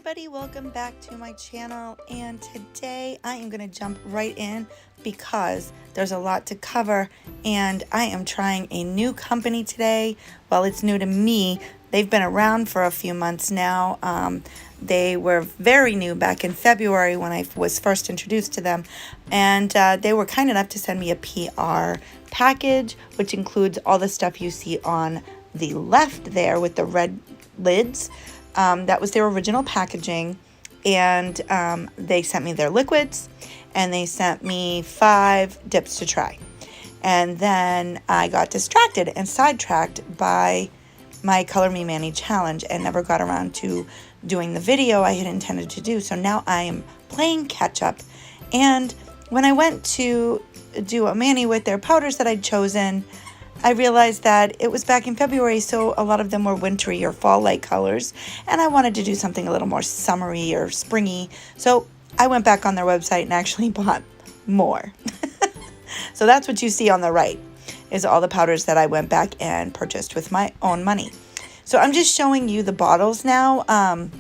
everybody, welcome back to my channel, and today I am going to jump right in because there's a lot to cover, and I am trying a new company today. Well, it's new to me. They've been around for a few months now. They were very new back in February when I was first introduced to them, and they were kind enough to send me a PR package, which includes all the stuff you see on the left there with the red lids. That was their original packaging, and they sent me their liquids, and they sent me 5 dips to try. And then I got distracted and sidetracked by my Color Me Mani challenge and never got around to doing the video I had intended to do. So now I am playing catch up. And when I went to do a mani with their powders that I'd chosen, I realized that it was back in February, so a lot of them were wintry or fall-like colors, and I wanted to do something a little more summery or springy, so I went back on their website and actually bought more. So that's what you see on the right, is all the powders that I went back and purchased with my own money. So I'm just showing you the bottles now.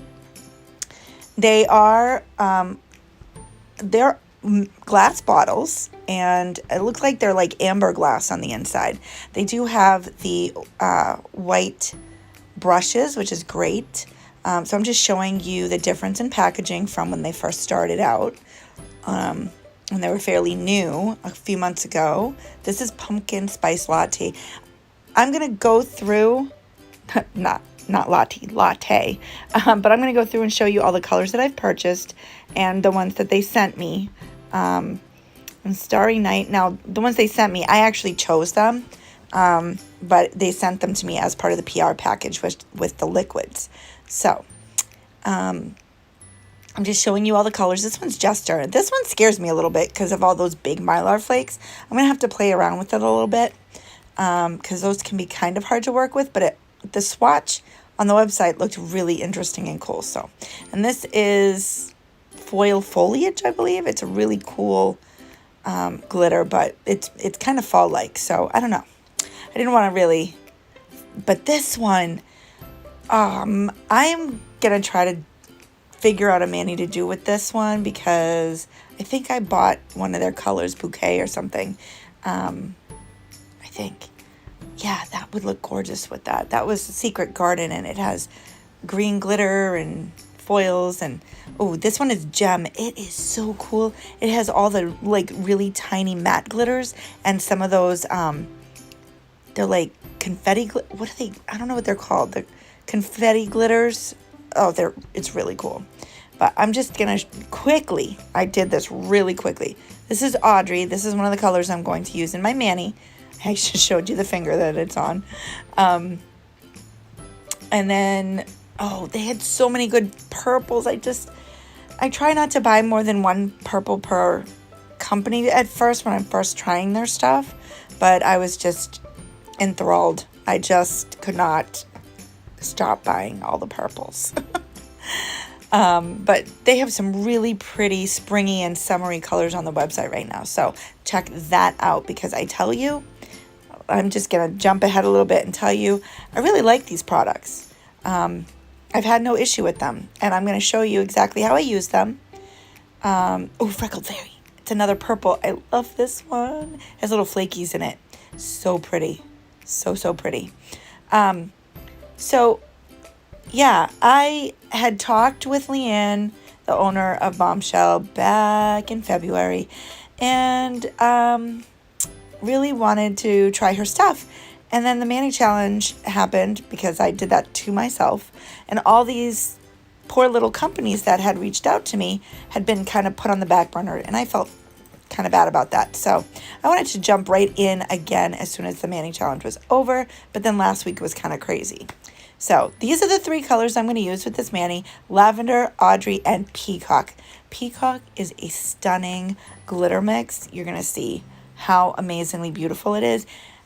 They're glass bottles, and it looks like they're like amber glass on the inside. They do have the white brushes, which is great. So I'm just showing you the difference in packaging from when they first started out, when they were fairly new a few months ago. This is pumpkin spice latte. I'm gonna go through not latte, but I'm gonna go through and show you all the colors that I've purchased and the ones that they sent me. And Starry Night, now the ones they sent me, I actually chose them, but they sent them to me as part of the PR package with the liquids. So I'm just showing you all the colors. This one's Jester. This one scares me a little bit because of all those big mylar flakes. I'm gonna have to play around with it a little bit, because those can be kind of hard to work with, but the swatch on the website looked really interesting and cool. So, and this is foil foliage, I believe. It's a really cool glitter, but it's kind of fall-like, so I don't know. I didn't want to really, but this one, I'm gonna try to figure out a mani to do with this one, because I think I bought one of their colors, bouquet or something. I think, yeah, that would look gorgeous with that. That was Secret Garden, and it has green glitter and foils, and oh, this one is Gem. It is so cool. It has all the like really tiny matte glitters, and some of those they're like confetti what are they? I don't know what they're called. The confetti glitters. Oh, it's really cool. But I'm just gonna quickly, I did this really quickly. This is Audrey. This is one of the colors I'm going to use in my mani. I just showed you the finger that it's on. And then, oh, they had so many good purples. I try not to buy more than one purple per company at first when I'm first trying their stuff, but I was just enthralled. I just could not stop buying all the purples. But they have some really pretty springy and summery colors on the website right now, so check that out, because I tell you, I'm just going to jump ahead a little bit and tell you, I really like these products. I've had no issue with them, and I'm going to show you exactly how I use them. Oh, Freckled Fairy. It's another purple. I love this one. It has little flakies in it. So pretty. So pretty. So, yeah, I had talked with Leanne, the owner of Bombshell, back in February, and really wanted to try her stuff. And then the mani challenge happened, because I did that to myself, and all these poor little companies that had reached out to me had been kind of put on the back burner, and I felt kind of bad about that. So I wanted to jump right in again as soon as the mani challenge was over, but then last week was kind of crazy. So these are the 3 colors I'm going to use with this mani: Lavender, Audrey, and Peacock. Peacock is a stunning glitter mix. You're going to see how amazingly beautiful it is.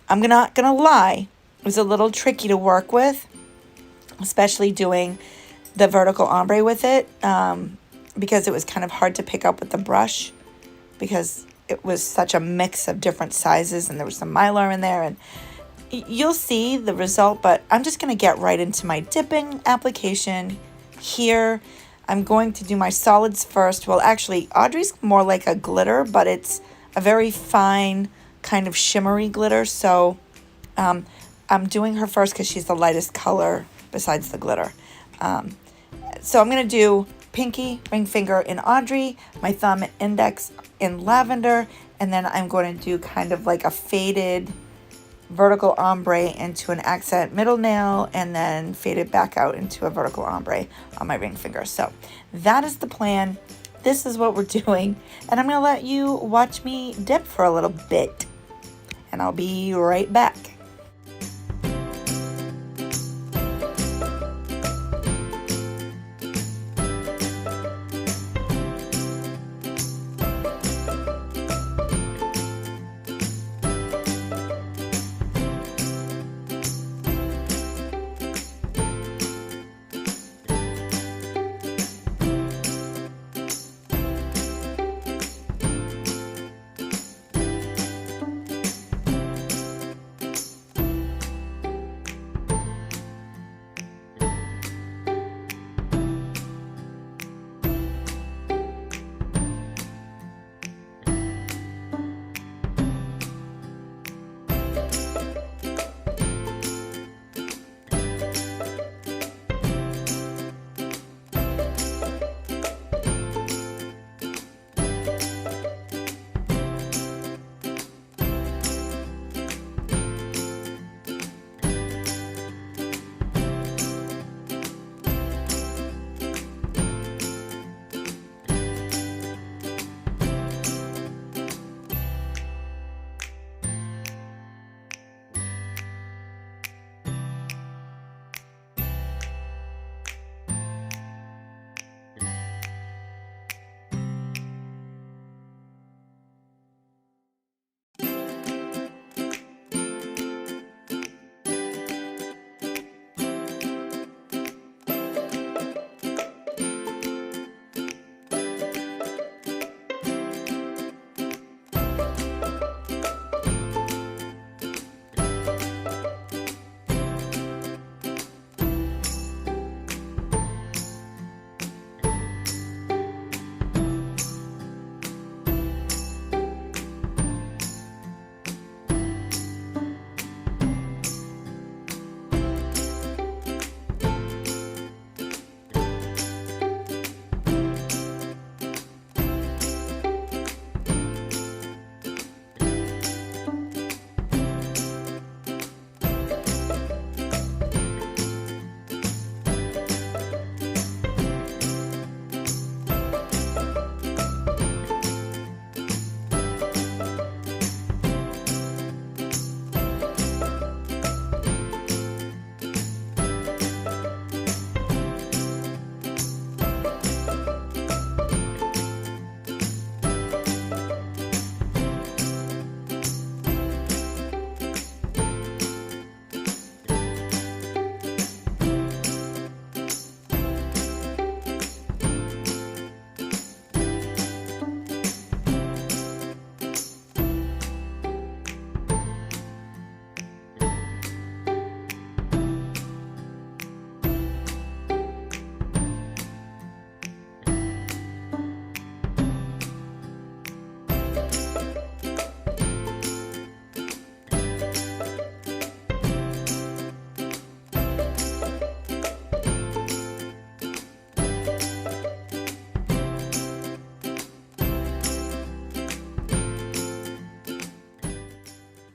I'm not gonna lie, it was a little tricky to work with, especially doing the vertical ombre with it, because it was kind of hard to pick up with the brush, because it was such a mix of different sizes, and there was some mylar in there, and you'll see the result. But I'm just gonna get right into my dipping application here. I'm going to do my solids first. Well, actually, Audrey's more like a glitter, but it's a very fine kind of shimmery glitter. So I'm doing her first because she's the lightest color besides the glitter. So I'm going to do pinky, ring finger in Audrey, my thumb and index in Lavender, and then I'm going to do kind of like a faded vertical ombre into an accent middle nail, and then fade it back out into a vertical ombre on my ring finger. So that is the plan. This is what we're doing, and I'm going to let you watch me dip for a little bit, and I'll be right back.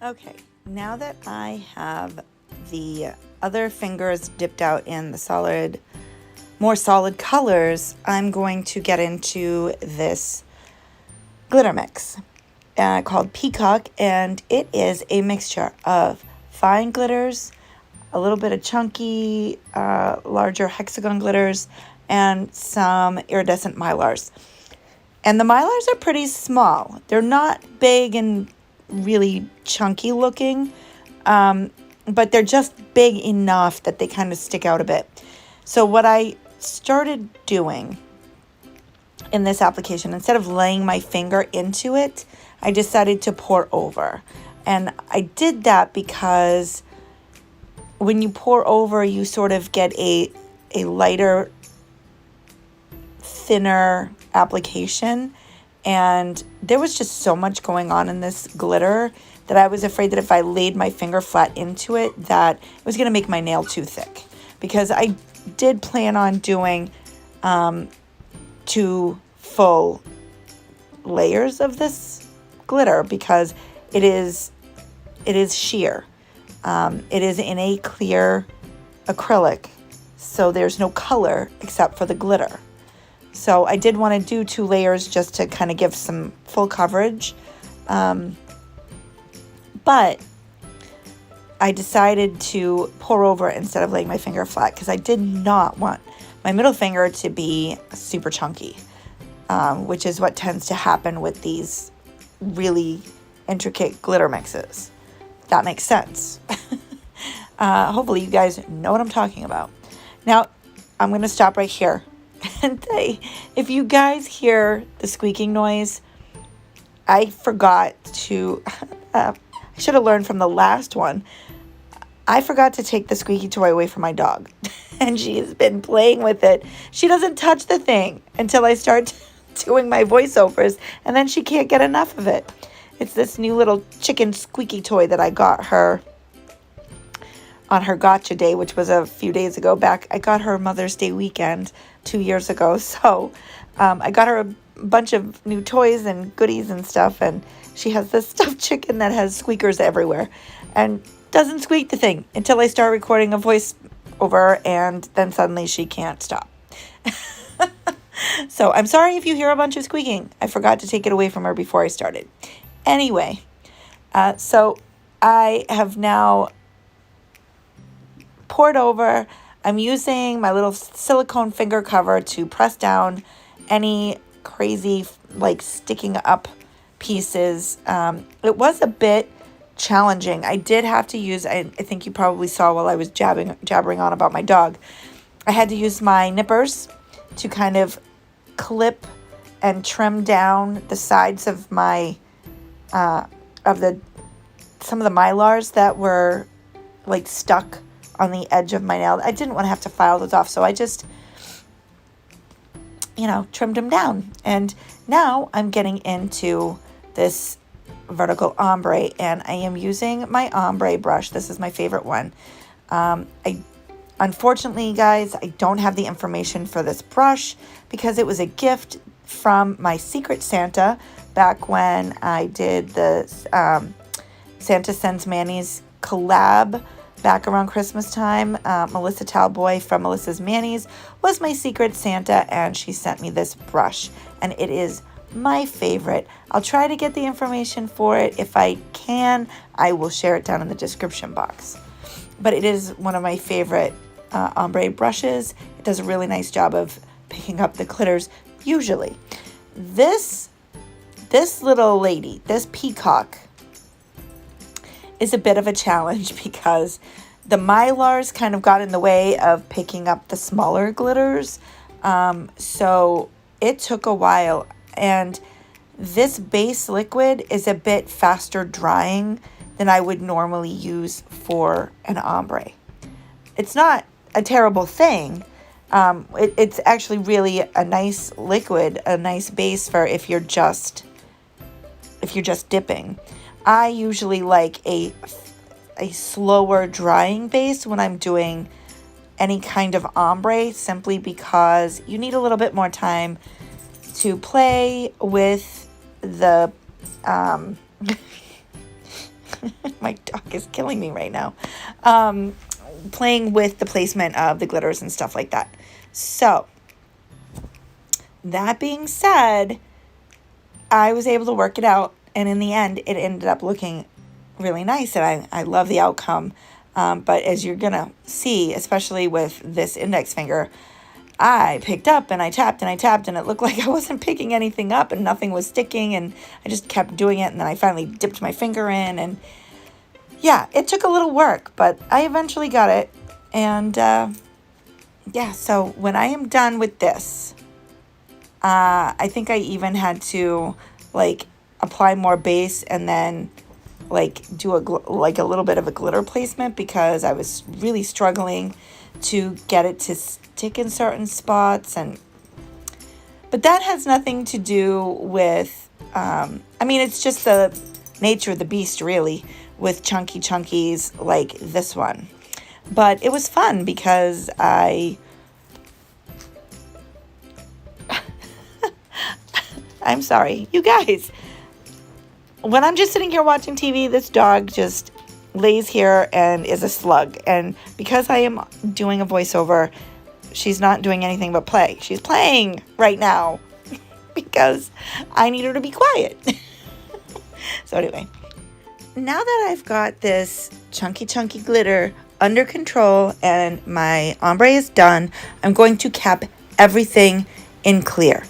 Okay, now that I have the other fingers dipped out in the more solid colors, I'm going to get into this glitter mix called Peacock, and it is a mixture of fine glitters, a little bit of chunky, larger hexagon glitters, and some iridescent mylars. And the mylars are pretty small. They're not big and really chunky looking, but they're just big enough that they kind of stick out a bit. So what I started doing in this application, instead of laying my finger into it, I decided to pour over. And I did that because when you pour over, you sort of get a lighter thinner application, and there was just so much going on in this glitter that I was afraid that if I laid my finger flat into it, that it was going to make my nail too thick, because I did plan on doing 2 full layers of this glitter, because it is sheer. It is in a clear acrylic, so there's no color except for the glitter. So I did want to do 2 layers just to kind of give some full coverage. But I decided to pour over instead of laying my finger flat, because I did not want my middle finger to be super chunky, which is what tends to happen with these really intricate glitter mixes. That makes sense. Hopefully you guys know what I'm talking about. Now, I'm going to stop right here and say, if you guys hear the squeaking noise, I forgot to, I should have learned from the last one. I forgot to take the squeaky toy away from my dog, and she's been playing with it. She doesn't touch the thing until I start doing my voiceovers, and then she can't get enough of it. It's this new little chicken squeaky toy that I got her on her gotcha day, which was a few days ago back. I got her Mother's Day weekend 2 years ago. So I got her a bunch of new toys and goodies and stuff. And she has this stuffed chicken that has squeakers everywhere and doesn't squeak the thing until I start recording a voice over, and then suddenly she can't stop. So I'm sorry if you hear a bunch of squeaking. I forgot to take it away from her before I started. Anyway, so I have now poured over. I'm using my little silicone finger cover to press down any crazy like sticking up pieces. It was a bit challenging. I did have to use, I think you probably saw while I was jabbering on about my dog, I had to use my nippers to kind of clip and trim down the sides of my some of the mylars that were like stuck on the edge of my nail. I didn't want to have to file those off, so I just, trimmed them down. And now I'm getting into this vertical ombre, and I am using my ombre brush. This is my favorite one. Unfortunately, guys, I don't have the information for this brush because it was a gift from my Secret Santa back when I did the Santa Sends Manis collab back around Christmas time. Melissa Talboy from Melissa's Manis was my Secret Santa, and she sent me this brush, and it is my favorite. I'll try to get the information for it. If I can, I will share it down in the description box. But it is one of my favorite ombre brushes. It does a really nice job of picking up the glitters usually. This little lady, this Peacock, is a bit of a challenge because the mylars kind of got in the way of picking up the smaller glitters. So it took a while. And this base liquid is a bit faster drying than I would normally use for an ombre. It's not a terrible thing. It's actually really a nice liquid, a nice base for if you're just dipping. I usually like a slower drying base when I'm doing any kind of ombre, simply because you need a little bit more time to play with the my dog is killing me right now. Playing with the placement of the glitters and stuff like that. So that being said, I was able to work it out, and in the end it ended up looking really nice, and I love the outcome. But as you're gonna see, especially with this index finger, I picked up and I tapped and I tapped, and it looked like I wasn't picking anything up and nothing was sticking, and I just kept doing it, and then I finally dipped my finger in, and yeah, it took a little work, but I eventually got it. And yeah, so when I am done with this, I think I even had to like apply more base and then like do a little bit of a glitter placement, because I was really struggling to get it to stick in certain spots. And But that has nothing to do with, I mean, it's just the nature of the beast, really, with chunky chunkies like this one. But it was fun because I'm sorry, you guys. When I'm just sitting here watching TV, this dog just lays here and is a slug. And because I am doing a voiceover, she's not doing anything but play. She's playing right now because I need her to be quiet. So anyway, now that I've got this chunky glitter under control and my ombre is done, I'm going to cap everything in clear.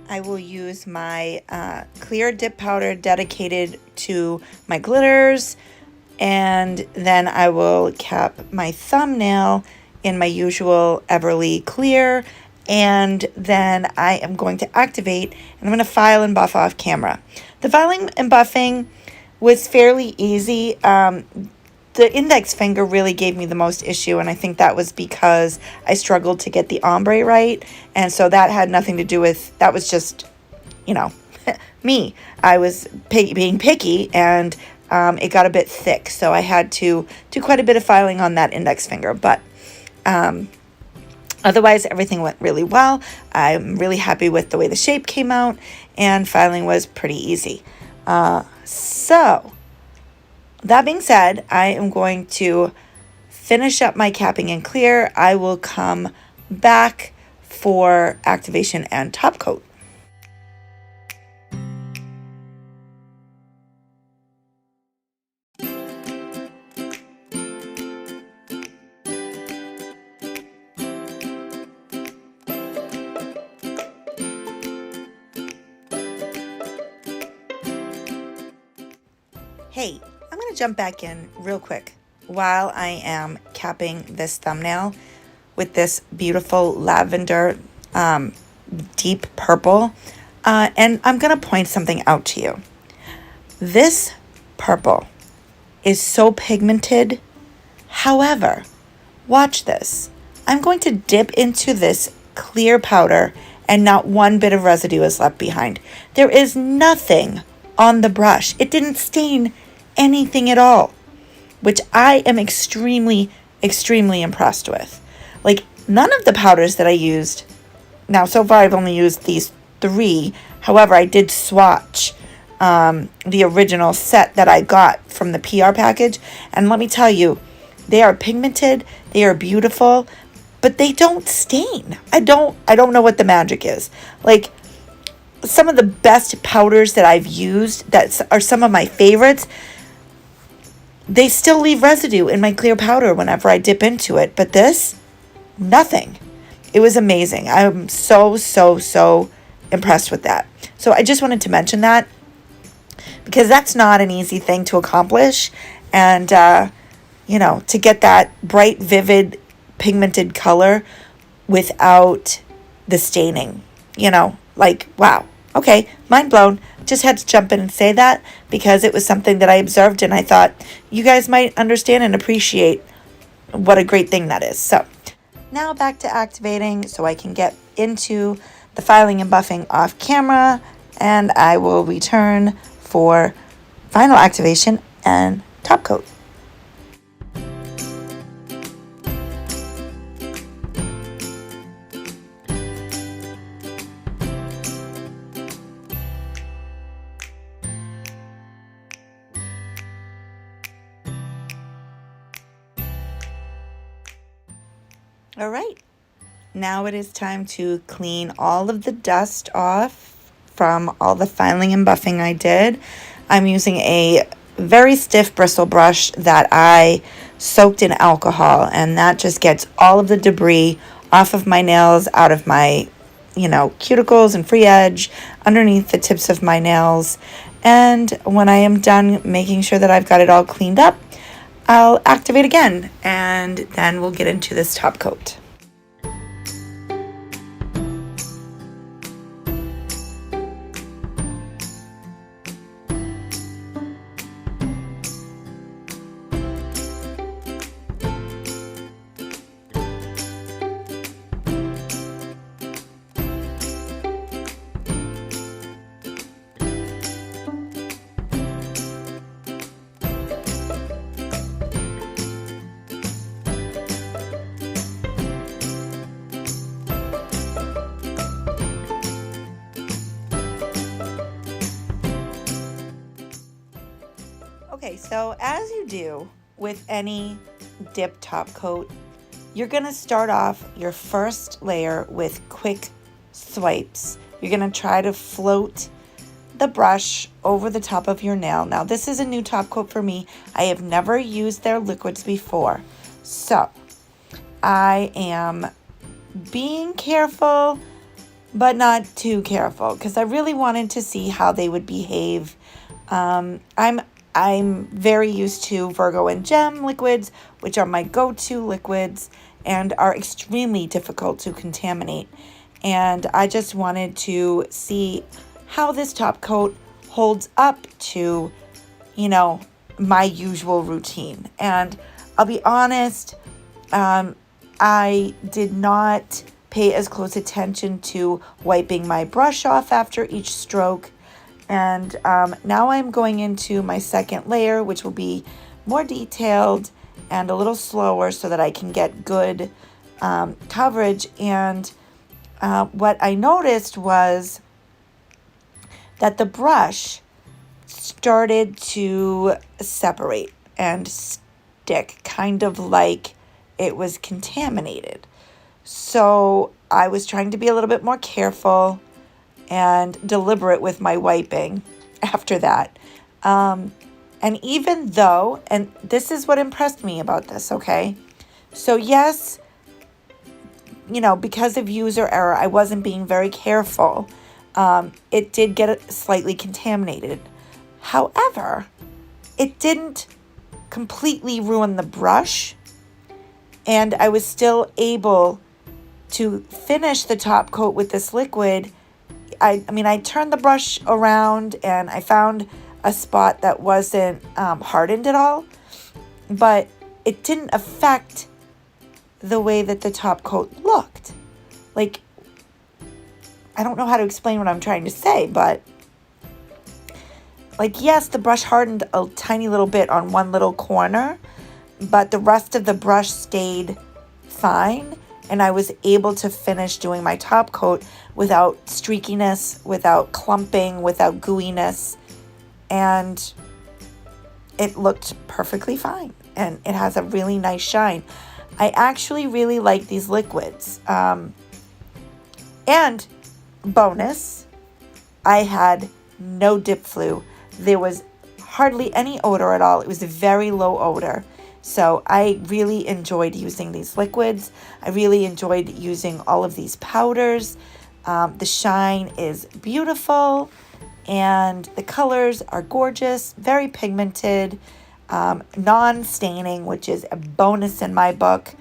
I will use my clear dip powder dedicated to my glitters, and then I will cap my thumbnail in my usual Everly clear, and then I am going to activate, and I'm going to file and buff off camera. The filing and buffing was fairly easy. The index finger really gave me the most issue, and I think that was because I struggled to get the ombre right, and so that had nothing to do with, that was just, you know, me. I was being picky, and it got a bit thick, so I had to do quite a bit of filing on that index finger, but otherwise everything went really well. I'm really happy with the way the shape came out, and filing was pretty easy. So that being said, I am going to finish up my capping and clear. I will come back for activation and top coat. Hey, I'm going to jump back in real quick while I am capping this thumbnail with this beautiful lavender deep purple. And I'm going to point something out to you. This purple is so pigmented. However, watch this. I'm going to dip into this clear powder and not one bit of residue is left behind. There is nothing on the brush. It didn't stain anything at all, which I am extremely impressed with. Like, none of the powders that I used, now so far I've only used these 3, however I did swatch the original set that I got from the PR package, and let me tell you, they are pigmented, they are beautiful, but they don't stain. I don't know what the magic is. Like, some of the best powders that I've used that are some of my favorites, they still leave residue in my clear powder whenever I dip into it. But this, nothing. It was amazing. I'm so impressed with that. So I just wanted to mention that because that's not an easy thing to accomplish. And, you know, to get that bright, vivid, pigmented color without the staining, you know, like, wow. Okay, mind blown. Just had to jump in and say that because it was something that I observed and I thought you guys might understand and appreciate what a great thing that is. So now back to activating so I can get into the filing and buffing off camera, and I will return for final activation and top coat. All right, now it is time to clean all of the dust off from all the filing and buffing I did. I'm using a very stiff bristle brush that I soaked in alcohol, and that just gets all of the debris off of my nails, out of my, you know, cuticles and free edge, underneath the tips of my nails. And when I am done making sure that I've got it all cleaned up, I'll activate again, and then we'll get into this top coat. Okay, so as you do with any dip top coat, you're gonna start off your first layer with quick swipes. You're gonna try to float the brush over the top of your nail. Now this is a new top coat for me. I have never used their liquids before. So I am being careful, but not too careful, because I really wanted to see how they would behave. I'm very used to Virgo and Gem liquids, which are my go-to liquids and are extremely difficult to contaminate. And I just wanted to see how this top coat holds up to, you know, my usual routine. And I'll be honest, I did not pay as close attention to wiping my brush off after each stroke. And now I'm going into my second layer, which will be more detailed and a little slower so that I can get good coverage. And what I noticed was that the brush started to separate and stick, kind of like it was contaminated. So I was trying to be a little bit more careful and deliberate with my wiping after that. And even though, and this is what impressed me about this, okay? So yes, you know, because of user error, I wasn't being very careful. It did get slightly contaminated. However, it didn't completely ruin the brush, and I was still able to finish the top coat with this liquid. I mean, I turned the brush around and I found a spot that wasn't hardened at all, but it didn't affect the way that the top coat looked. Like, I don't know how to explain what I'm trying to say, but like, yes, the brush hardened a tiny little bit on one little corner, but the rest of the brush stayed fine. And I was able to finish doing my top coat without streakiness, without clumping, without gooiness. And it looked perfectly fine. And it has a really nice shine. I actually really like these liquids. And bonus, I had no dip flu. There was hardly any odor at all. It was a very low odor. So I really enjoyed using these liquids. I really enjoyed using all of these powders. The shine is beautiful and the colors are gorgeous, very pigmented, non-staining, which is a bonus in my book.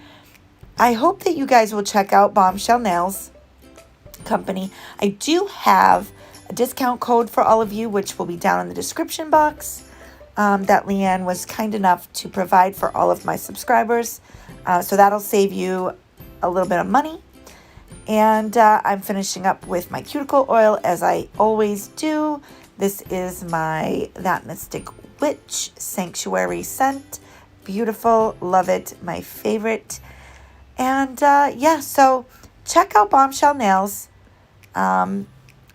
I hope that you guys will check out Bombshell Nails Company. I do have a discount code for all of you, which will be down in the description box. That Leanne was kind enough to provide for all of my subscribers. So that'll save you a little bit of money. And I'm finishing up with my cuticle oil, as I always do. This is my That Mystic Witch Sanctuary scent. Beautiful. Love it. My favorite. And yeah, so check out Bombshell Nails.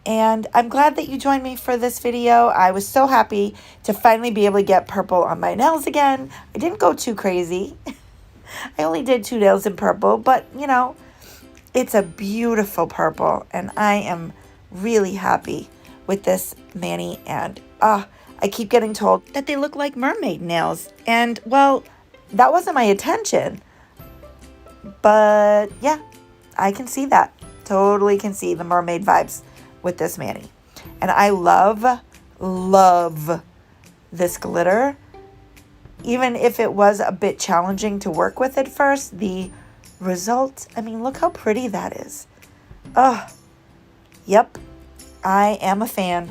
And I'm glad that you joined me for this video. I was so happy to finally be able to get purple on my nails again. I didn't go too crazy. I only did 2 nails in purple, but you know, it's a beautiful purple and I am really happy with this mani. And I keep getting told that they look like mermaid nails. And well, that wasn't my intention. But yeah, I can see that. Totally can see the mermaid vibes with this mani. And I love this glitter. Even if it was a bit challenging to work with at first, the result, I mean, look how pretty that is. Yep, I am a fan.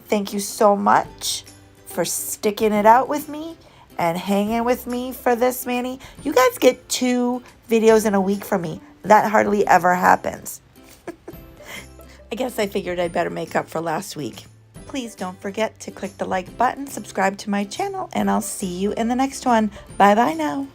Thank you so much for sticking it out with me and hanging with me for this mani. You guys get 2 videos in a week from me. That hardly ever happens. I guess I figured I'd better make up for last week. Please don't forget to click the like button, subscribe to my channel, and I'll see you in the next one. Bye-bye now.